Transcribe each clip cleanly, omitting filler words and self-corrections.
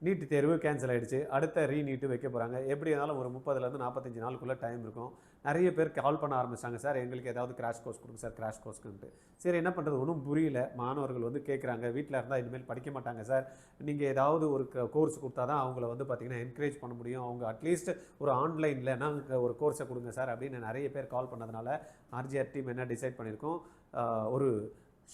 NEET தேர்வு cancel ஆகிடுச்சு. அடுத்த ரீநீட்டு வைக்க போகிறாங்க. எப்படி இருந்தாலும் ஒரு 30லேருந்து 45 நாளுக்குள்ளே டைம் இருக்கும். நிறைய பேர் கால் பண்ண ஆரம்பிச்சாங்க, சார் எங்களுக்கு ஏதாவது கிராஷ் கோர்ஸ் கொடுங்க சார், கிராஷ் கோர்ஸ்க்குன்ட்டு. சரி, என்ன பண்ணுறது ஒன்றும் புரியல. மாணவர்கள் வந்து கேட்குறாங்க, வீட்டில் இருந்தால் இனிமேல் படிக்க மாட்டாங்க சார், நீங்கள் ஏதாவது ஒரு கோர்ஸ் கொடுத்தா தான் அவங்கள வந்து பார்த்திங்கன்னா என்கரேஜ் பண்ண முடியும், அவங்க அட்லீஸ்ட் ஒரு ஆன்லைனில் நாங்கள் ஒரு கோர்ஸை கொடுங்க சார் அப்படின்னு நிறைய பேர் கால் பண்ணதுனால RGR டீம் என்ன டிசைட் பண்ணியிருக்கோம், ஒரு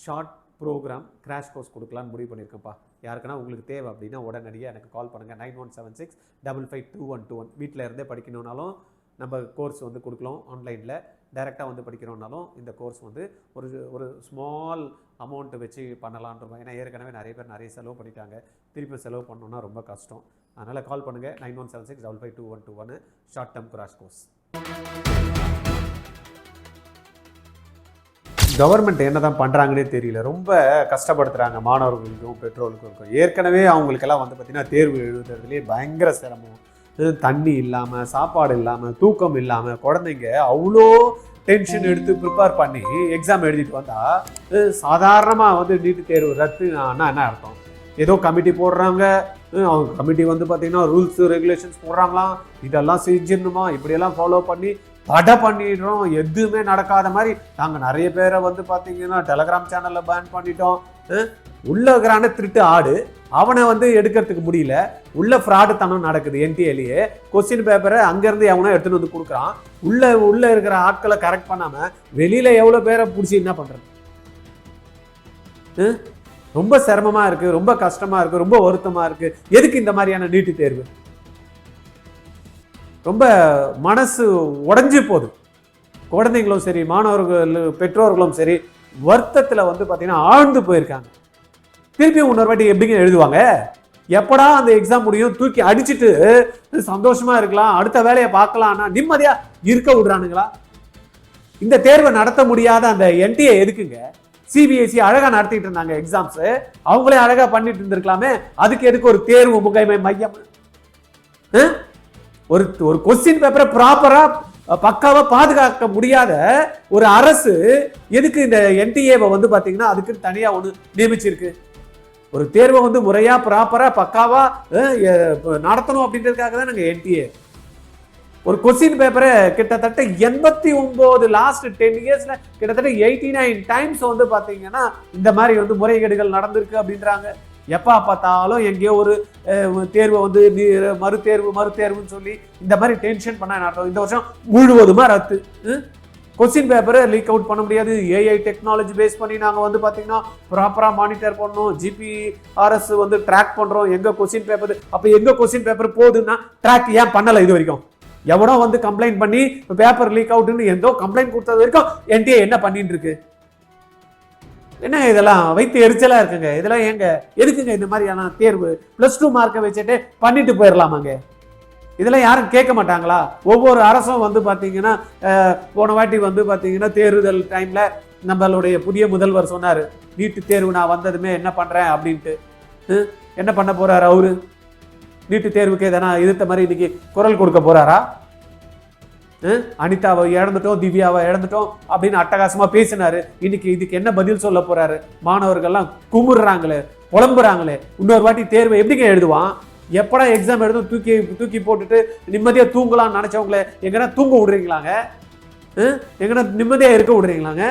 ஷார்ட் ப்ரோக்ராம் கிராஷ் கோர்ஸ் கொடுக்கலான்னு முடிவு பண்ணியிருக்கேன்ப்பா. யாருக்குன்னா உங்களுக்கு தேவை அப்படின்னா உடனடியாக எனக்கு கால் பண்ணுங்கள். 9176552121. வீட்டில் இருந்தே படிக்கணுன்னாலும் நம்ம கோர்ஸ் வந்து கொடுக்கலாம். ஆன்லைனில் டைரெக்டாக வந்து படிக்கிறோம்னாலும் இந்த கோர்ஸ் வந்து ஒரு ஸ்மால் அமௌண்ட்டு வச்சு பண்ணலான்றோம். ஏன்னா ஏற்கனவே நிறைய பேர் நிறைய செலவு பண்ணிட்டாங்க, திருப்பி செலவு பண்ணோன்னா ரொம்ப கஷ்டம். அதனால் கால் பண்ணுங்கள். 9176552121 short term crash course. Government என்ன தான் பண்ணுறாங்கன்னே தெரியல. ரொம்ப கஷ்டப்படுத்துகிறாங்க மாணவர்களுக்கும் பெற்றோர்களுக்கும். ஏற்கனவே அவங்களுக்கெல்லாம் வந்து பார்த்திங்கன்னா தேர்வு எழுதுறதுலேயே பயங்கர சிரமம். தண்ணி இல்லாமல், சாப்பாடு இல்லாமல், தூக்கம் இல்லாமல் குழந்தைங்க அவ்வளோ டென்ஷன் எடுத்து ப்ரிப்பேர் பண்ணி எக்ஸாம் எழுதிட்டு வந்தால் சாதாரணமாக வந்து நீட்டு தேர்வு ரத்து ஆனால் என்ன அர்த்தம்? ஏதோ கமிட்டி போடுறாங்க, அவங்க கமிட்டி வந்து பார்த்திங்கன்னா ரூல்ஸ் ரெகுலேஷன்ஸ் போடுறாங்களாம், இதெல்லாம் செஞ்சிடணுமா, இப்படியெல்லாம் ஃபாலோ பண்ணி தடை பண்ணிடுறோம், எதுவுமே நடக்காத மாதிரி. நாங்கள் நிறைய பேரை வந்து பார்த்தீங்கன்னா டெலகிராம் சேனலில் பேன் பண்ணிட்டோம். உள்ள இருக்கிறான திருட்டு ஆடு, அவனை வந்து எடுக்கிறதுக்கு முடியல. உள்ள ஃப்ராடு தனம் நடக்குது. NTAலேயே கொஸ்டின் பேப்பரை அங்கேருந்து எவனோ எடுத்துகிட்டு வந்து கொடுக்குறான். உள்ள இருக்கிற ஆட்களை கரெக்ட் பண்ணாமல் வெளியில் எவ்வளோ பேரை பிடிச்சி என்ன பண்ணுறது? ரொம்ப சிரமமாக இருக்குது, ரொம்ப கஷ்டமாக இருக்குது, ரொம்ப வருத்தமாக இருக்குது. எதுக்கு இந்த மாதிரியான நீட்டு தேர்வு? ரொம்ப மனசு உடஞ்சி போகுது. குழந்தைங்களும் சரி, மாணவர்கள் பெற்றோர்களும் சரி, வருத்தத்தில் வந்து பார்த்தீங்கன்னா ஆழ்ந்து போயிருக்காங்க. திருப்பி இன்னொரு வாட்டி எப்படிங்க எழுதுவாங்க? எப்படா அந்த எக்ஸாம் முடியும்? தூக்கி அடிச்சுட்டு சந்தோஷமா இருக்கலாம், அடுத்த வேலையை பார்க்கலாம்னா நிம்மதியா இருக்க விடுறானுங்களா? இந்த தேர்வை நடத்த முடியாத அந்த NTA எதுக்குங்க? CBSE அழகா நடத்திட்டு இருந்தாங்க எக்ஸாம்ஸ், அவங்களே அழகா பண்ணிட்டு இருந்திருக்கலாமே. அதுக்கு எதுக்கு ஒரு தேர்வு முகாமை மையம்? ஒரு கொஸ்டின் பேப்பரை ப்ராப்பரா பக்காவா பாதுகாக்க முடியாத ஒரு அரசு எதுக்கு இந்த NTAவை வந்து பாத்தீங்கன்னா அதுக்கு தனியா ஒன்று நியமிச்சிருக்கு? ஒரு தேர்வை வந்து முறையா ப்ராப்பரா பக்காவா நடத்தணும் அப்படின்றதுக்காக தான் நாங்கள் NTA. ஒரு கொஸ்டின் பேப்பரை கிட்டத்தட்ட 89 லாஸ்ட் 10 இயர்ஸ்ல கிட்டத்தட்ட 89 டைம்ஸ் வந்து பாத்தீங்கன்னா இந்த மாதிரி வந்து முறைகேடுகள் நடந்திருக்கு அப்படின்றாங்க. எப்போ பார்த்தாலும் எங்கேயோ ஒரு தேர்வை வந்து மறுதேர்வுன்னு சொல்லி இந்த மாதிரி டென்ஷன் பண்ண நடத்தும். இந்த வருஷம் முழுவதுமா ரத்து. கொஸ்டின் பேப்பரை லீக் அவுட் பண்ண முடியாது. AI டெக்னாலஜி பேஸ் பண்ணி நாங்கள் வந்து பார்த்தீங்கன்னா ப்ராப்பராக மானிட்டர் பண்ணோம். GPRS வந்து ட்ராக் பண்ணுறோம் எங்கே கொஸ்டின் பேப்பர். அப்போ எங்கே கொஸ்டின் பேப்பர் போகுதுன்னா ட்ராக் ஏன் பண்ணலை? இது வரைக்கும் எவனோ வந்து கம்ப்ளைண்ட் பண்ணி பேப்பர் லீக் அவுட்னு எந்தோ கம்ப்ளைண்ட் கொடுத்தது வரைக்கும் NTA என்ன பண்ணிட்டு இருக்கு? என்ன இதெல்லாம் வைத்து எரிச்சலா இருக்குங்க. இதெல்லாம் ஏங்க எதுக்குங்க இந்த மாதிரியான தேர்வு? +2 மார்க்கை வச்சுட்டு பண்ணிட்டு போயிடலாமாங்க? இதெல்லாம் யாரும் கேட்க மாட்டாங்களா? ஒவ்வொரு அரசும் வந்து பார்த்தீங்கன்னா போன வாட்டி வந்து பார்த்தீங்கன்னா தேர்தல் டைம்ல நம்மளுடைய புதிய முதல்வர் சொன்னார், நீட்டு தேர்வு நான் வந்ததுமே என்ன பண்றேன் அப்படின்ட்டு. என்ன பண்ண போறாரு அவரு? நீட்டு தேர்வுக்கு எதனா எதிர்த்த மாதிரி இன்னைக்கு குரல் கொடுக்க போறாரா? அனிதாவை இழந்துட்டோம், திவ்யாவை இழந்துட்டோம் அப்படின்னு அட்டகாசமா பேசினாரு. இன்னைக்கு இதுக்கு என்ன பதில் சொல்ல போறாரு? மாணவர்கள்லாம் குமுறுறாங்களே, புலம்புறாங்களே. இன்னொரு வாட்டி தேர்வை எப்படிங்க எழுதுவான்? எப்படா எக்ஸாம் எழுதும் தூக்கி போட்டுட்டு நிம்மதியா தூங்கலாம்னு நினைச்சவங்களே எங்கன்னா தூங்க விடுறீங்களாங்க? எங்கன்னா நிம்மதியா இருக்க விடுறீங்களாங்க?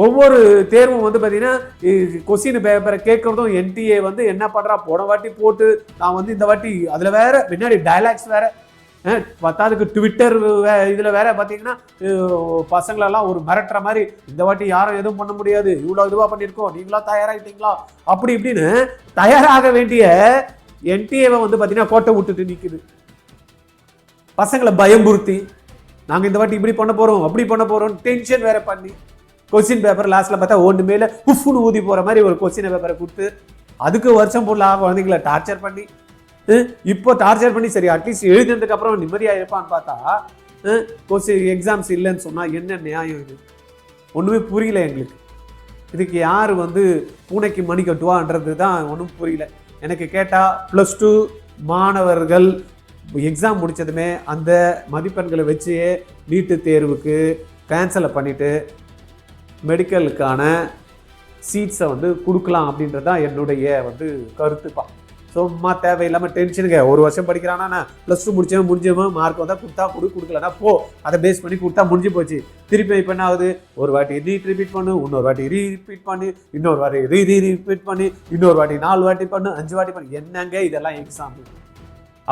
ஒவ்வொரு தேர்வும் வந்து பார்த்தீங்கன்னா கொஸ்டின் பேப்பரை கேட்கறதும் NTA வந்து என்ன பண்றா, போன வாட்டி போட்டு நான் வந்து இந்த வாட்டி அதில் வேற பின்னாடி டைலாக்ஸ் வேற, பத்தாவதுக்கு ட்விட்டர் இதில் வேற பார்த்தீங்கன்னா பசங்களெல்லாம் ஒரு மிரட்டுற மாதிரி, இந்த வாட்டி யாரும் எதுவும் பண்ண முடியாது, இவ்வளோ இதுவாக பண்ணியிருக்கோம், நீங்களா தயாராகிட்டீங்களா அப்படி இப்படின்னு தயாராக வேண்டிய NTAவை வந்து பார்த்தீங்கன்னா கோட்டை விட்டுட்டு நிற்குது. பசங்களை பயம்புறுத்தி நாங்கள் இந்த வாட்டி இப்படி பண்ண போகிறோம் அப்படி பண்ண போகிறோம் டென்ஷன் வேற பண்ணி கொஸ்டின் பேப்பர் லாஸ்ட்டில் பார்த்தா ஒன்று மேலே உஃப்னு ஊதி போகிற மாதிரி ஒரு கொஸ்டின் பேப்பரை கொடுத்து அதுக்கு வருஷம் பொருளாக குழந்தைங்களை டார்ச்சர் பண்ணி இப்போ டார்ச்சர் பண்ணி சரி அட்லீஸ்ட் எழுதினதுக்கு அப்புறம் நிம்மதியாக இருப்பான்னு பார்த்தா எக்ஸாம்ஸ் இல்லைன்னு சொன்னால் என்ன நியாயம் இது? ஒன்றுமே புரியல எங்களுக்கு. இதுக்கு யார் வந்து பூனைக்கு மணி கட்டுவான்றது தான் ஒன்றும் புரியல எனக்கு. கேட்டால் +2 மாணவர்கள் எக்ஸாம் முடித்ததுமே அந்த மதிப்பெண்களை வச்சு நீட்டு தேர்வுக்கு கேன்சலை பண்ணிவிட்டு மெடிக்கலுக்கான சீட்ஸை வந்து கொடுக்கலாம் அப்படின்றதான் என்னுடைய வந்து கருத்துப்பா. சும்மா தேவையில்லாமல் டென்ஷனுங்க. ஒரு வருஷம் படிக்கிறானா நான் +2 முடிஞ்சவன் மார்க் வந்தால் கொடுத்தா கொடுக்கலன்னா போ, அதை பேஸ் பண்ணி கொடுத்தா முடிஞ்சு போச்சு. திருப்பி இப்போ என்ன ஆகுது, ஒரு வாட்டி நீட் ரிப்பீட் பண்ணு, இன்னொரு வாட்டி ரீபீட் பண்ணி, இன்னொரு வாட்டி ரீபீட் பண்ணி, இன்னொரு வாட்டி 4 வாட்டி பண்ணு, 5 வாட்டி பண்ணு. என்னங்க இதெல்லாம் எக்ஸாம்பிள்?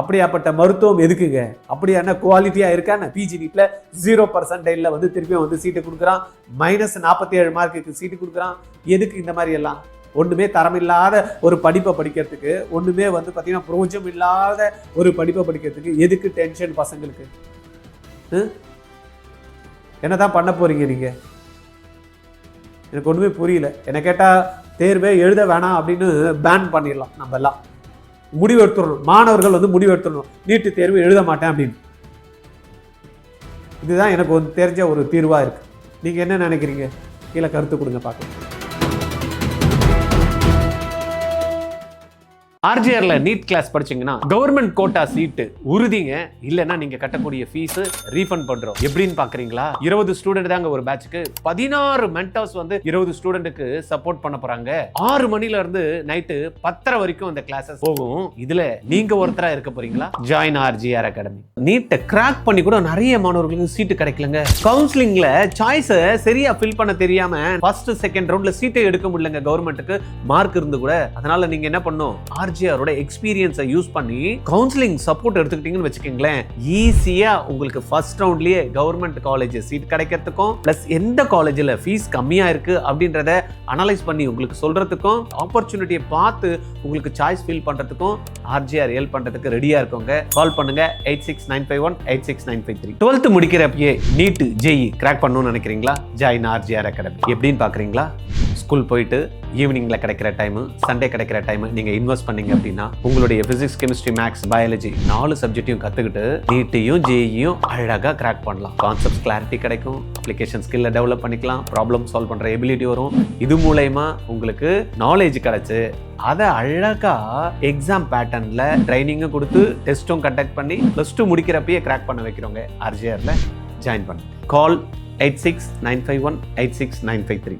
அப்படியாப்பட்ட மருத்துவம் எதுக்குங்க? அப்படியான குவாலிட்டியாக இருக்கான்னு பிஜி நீட்ல 0% வந்து திருப்பியும் வந்து சீட்டு கொடுக்குறான். -47 மார்க்குக்கு சீட்டு கொடுக்குறான். எதுக்கு இந்த மாதிரி எல்லாம்? ஒன்றுமே தரமில்லாத ஒரு படிப்பை படிக்கிறதுக்கு, ஒன்றுமே வந்து பார்த்தீங்கன்னா பிரோஜனம் இல்லாத ஒரு படிப்பை படிக்கிறதுக்கு எதுக்கு டென்ஷன் பசங்களுக்கு? என்னதான் பண்ண போறீங்க நீங்க? எனக்கு ஒன்றுமே புரியல. என்ன கேட்டால் தேர்வே எழுத வேணாம் அப்படின்னு பேன் பண்ணிடலாம். நம்ம எல்லாம் முடிவு எடுத்துடணும். மாணவர்கள் வந்து முடிவு எடுத்துடணும், நீட்டு தேர்வு எழுத மாட்டேன் அப்படின்னு. இதுதான் எனக்கு வந்து தெரிஞ்ச ஒரு தீர்வாக இருக்கு. நீங்கள் என்ன நினைக்கிறீங்க? கீழே கருத்து கொடுங்க பார்க்கலாம். RGRல நீட் கிளாஸ் படிச்சீங்கன்னா கவர்மெண்ட் கோட்டா சீட்டு உறுதிங்க. இல்லைன்னா நீங்க கட்டக்கூடிய ஃபீஸ் ரீஃபண்ட் பண்றோம். எப்படின்னு பாக்குறீங்களா? 20 ஸ்டூடெண்ட் தாங்க ஒரு பேட்ச்க்கு. 16 மென்டர்ஸ் வந்து 20 ஸ்டூடெண்ட்டுக்கு சப்போர்ட் பண்ண போறாங்க. 6 மணில இருந்து நைட்டு 10:30 வரைக்கும் இந்த கிளாஸஸ் போகும். இதுல நீங்க ஒருத்தரா இருக்க போறீங்களா? Join RGR Academy. நீட்டை கிராக் பண்ணி கூட நிறைய மாணவர்களுக்கு சீட்டு கிடைக்கலங்க. கவுன்சிலிங்ல சாய்ஸை சரியா ஃபில் பண்ண தெரியாம ஃபர்ஸ்ட் செகண்ட் ரவுண்ட்ல சீட்டை எடுக்க முடியலங்க கவர்மெண்ட்டுக்கு மார்க் இருந்து கூட. அதனால நீங்க என்ன பண்ணும், RGRோட எக்ஸ்பீரியன்ஸை யூஸ் பண்ணி கவுன்சிலிங் சப்போர்ட் எடுத்துக்கிட்டீங்கன்னு வச்சுக்கோங்களேன், ஈஸியா உங்களுக்கு ஃபர்ஸ்ட் ரவுண்ட்லயே கவர்மெண்ட் காலேஜ் சீட் கிடைக்கிறதுக்கும் பிளஸ் எந்த காலேஜ்ல ஃபீஸ் கம்மியா இருக்கு அப்படின்றத அனலைஸ் பண்ணி உங்களுக்கு சொல்றதுக்கும், ஆப்பர்ச்சுனிட்டியை பார்த்து உங்களுக்கு சாய்ஸ் ஃபில் பண்றதுக்கும் RGR ஹெல்ப் பண்றதுக்கு ரெடியா இருக்கோங்க. கால் பண்ணுங்க 8695186953. 12th முடிக்கிறப்பயே நீட் ஜேஇ கிராக் பண்ணணும்னு நினைக்கிறீங்களா? Join RGR Academy. எப்படின்னு பாக்குறீங்களா? ஸ்கூல் போயிட்டு ஈவினிங்ல கிடைக்கிற டைம், சண்டே கிடைக்கிற டைம் நீங்க இன்வெஸ்ட் பண்ணீங்க அப்படின்னா உங்களுடைய பிசிக்ஸ், கெமிஸ்ட்ரி, மேக்ஸ், பயாலஜி 4 சப்ஜெக்டையும் கத்துக்கிட்டு நீட்டையும் ஜேஇயும் அழகா கிராக் பண்ணலாம். கான்செப்ட் கிளாரிட்டி கிடைக்கும், அப்ளிகேஷன் ஸ்கில்ல டெவலப் பண்ணிக்கலாம், ப்ராப்ளம் சால்வ் பண்ற எபிலிட்டி வரும். இது மூலமா உங்களுக்கு நாலேஜ் கிடைச்சு அதை அழகா எக்ஸாம் பேட்டர்ன்ல ட்ரைனிங்கும் கொடுத்து டெஸ்ட்டும் கண்டக்ட் பண்ணி +2 முடிக்கிறப்பயே கிராக் பண்ண வைக்கிறோங்க. RGRல ஜாயின் பண்ணுங்க. கால் 8695186953.